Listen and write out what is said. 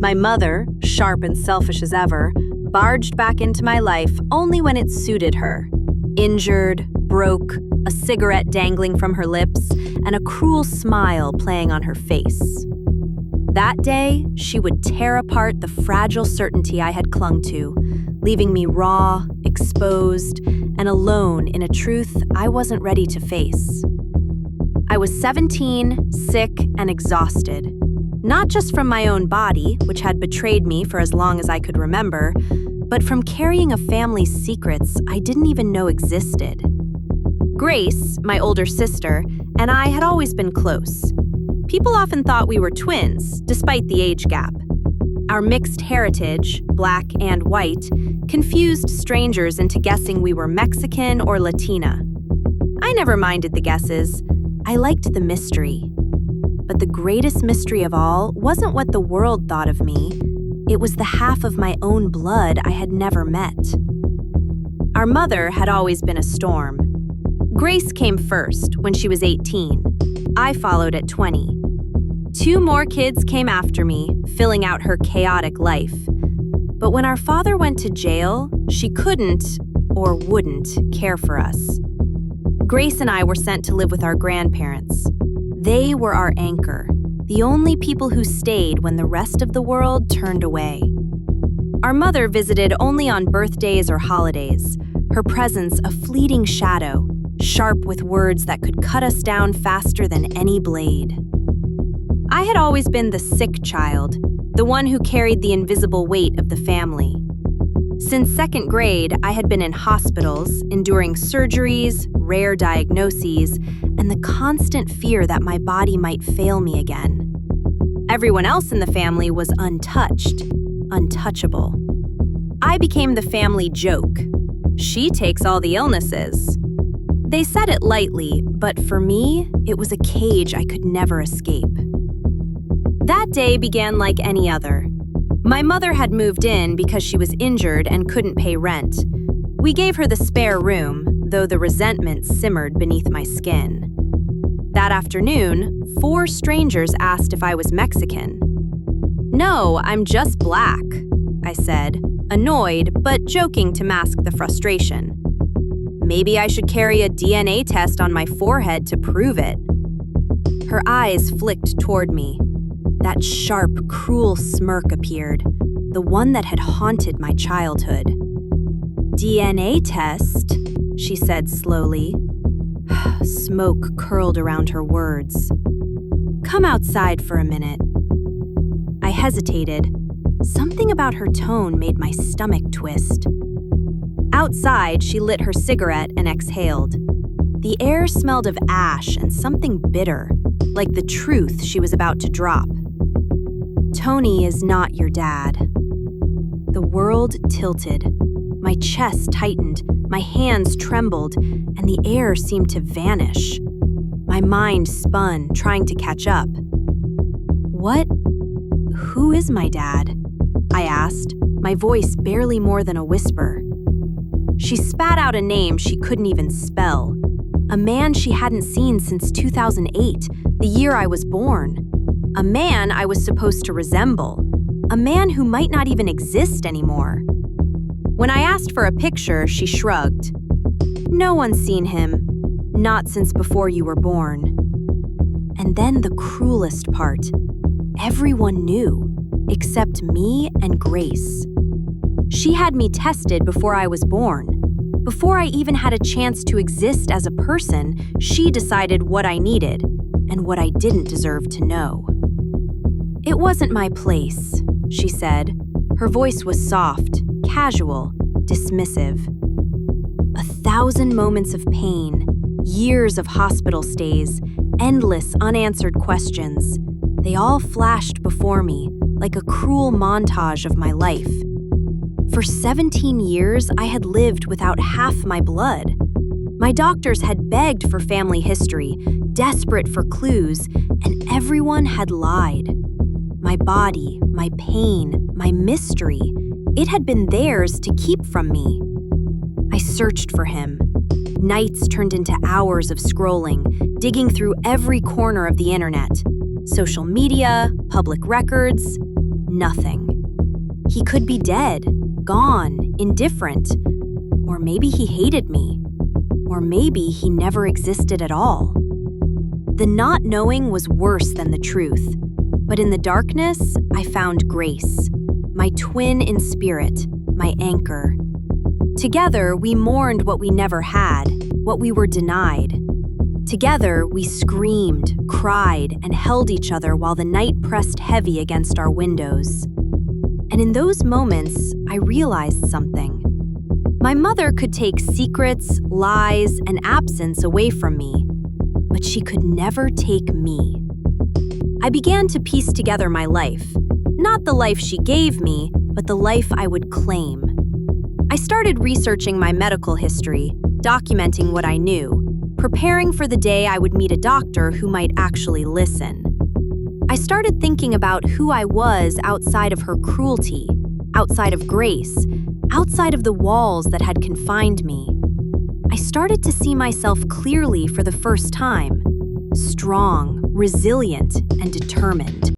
My mother, sharp and selfish as ever, barged back into my life only when it suited her. Injured, broke, a cigarette dangling from her lips, and a cruel smile playing on her face. That day, she would tear apart the fragile certainty I had clung to, leaving me raw, exposed, and alone in a truth I wasn't ready to face. I was 17, sick, and exhausted. Not just from my own body, which had betrayed me for as long as I could remember, but from carrying a family's secrets I didn't even know existed. Grace, my older sister, and I had always been close. People often thought we were twins, despite the age gap. Our mixed heritage, black and white, confused strangers into guessing we were Mexican or Latina. I never minded the guesses. I liked the mystery. But the greatest mystery of all wasn't what the world thought of me. It was the half of my own blood I had never met. Our mother had always been a storm. Grace came first when she was 18. I followed at 20. 2 more kids came after me, filling out her chaotic life. But when our father went to jail, she couldn't, or wouldn't, care for us. Grace and I were sent to live with our grandparents. They were our anchor, the only people who stayed when the rest of the world turned away. Our mother visited only on birthdays or holidays, her presence a fleeting shadow, sharp with words that could cut us down faster than any blade. I had always been the sick child, the one who carried the invisible weight of the family. Since 2nd grade, I had been in hospitals, enduring surgeries, rare diagnoses, and the constant fear that my body might fail me again. Everyone else in the family was untouched, untouchable. I became the family joke. She takes all the illnesses. They said it lightly, but for me, it was a cage I could never escape. That day began like any other. My mother had moved in because she was injured and couldn't pay rent. We gave her the spare room, though the resentment simmered beneath my skin. That afternoon, 4 strangers asked if I was Mexican. "No, I'm just black," I said, annoyed but joking to mask the frustration. Maybe I should carry a DNA test on my forehead to prove it. Her eyes flicked toward me. That sharp, cruel smirk appeared, the one that had haunted my childhood. "DNA test?" she said slowly. Smoke curled around her words. "Come outside for a minute." I hesitated. Something about her tone made my stomach twist. Outside, she lit her cigarette and exhaled. The air smelled of ash and something bitter, like the truth she was about to drop. "Tony is not your dad." The world tilted. My chest tightened, my hands trembled, and the air seemed to vanish. My mind spun, trying to catch up. "What? Who is my dad?" I asked, my voice barely more than a whisper. She spat out a name she couldn't even spell. A man she hadn't seen since 2008, the year I was born. A man I was supposed to resemble. A man who might not even exist anymore. When I asked for a picture, she shrugged. "No one's seen him. Not since before you were born." And then the cruelest part. Everyone knew, except me and Grace. She had me tested before I was born. Before I even had a chance to exist as a person, she decided what I needed and what I didn't deserve to know. "It wasn't my place," she said. Her voice was soft, casual, dismissive. 1,000 moments of pain, years of hospital stays, endless unanswered questions. They all flashed before me, like a cruel montage of my life. For 17 years, I had lived without half my blood. My doctors had begged for family history, desperate for clues, and everyone had lied. My body, my pain, my mystery, it had been theirs to keep from me. I searched for him. Nights turned into hours of scrolling, digging through every corner of the internet. Social media, public records. nothing. He could be dead, gone, indifferent, or maybe he hated me, or maybe he never existed at all. The not knowing was worse than the truth, but in the darkness, I found Grace, my twin in spirit, my anchor. Together, we mourned what we never had, what we were denied. Together, we screamed, cried, and held each other while the night pressed heavy against our windows. And in those moments, I realized something. My mother could take secrets, lies, and absence away from me, but she could never take me. I began to piece together my life, not the life she gave me, but the life I would claim. I started researching my medical history, documenting what I knew, preparing for the day I would meet a doctor who might actually listen. I started thinking about who I was outside of her cruelty, outside of Grace, outside of the walls that had confined me. I started to see myself clearly for the first time, strong, resilient, and determined.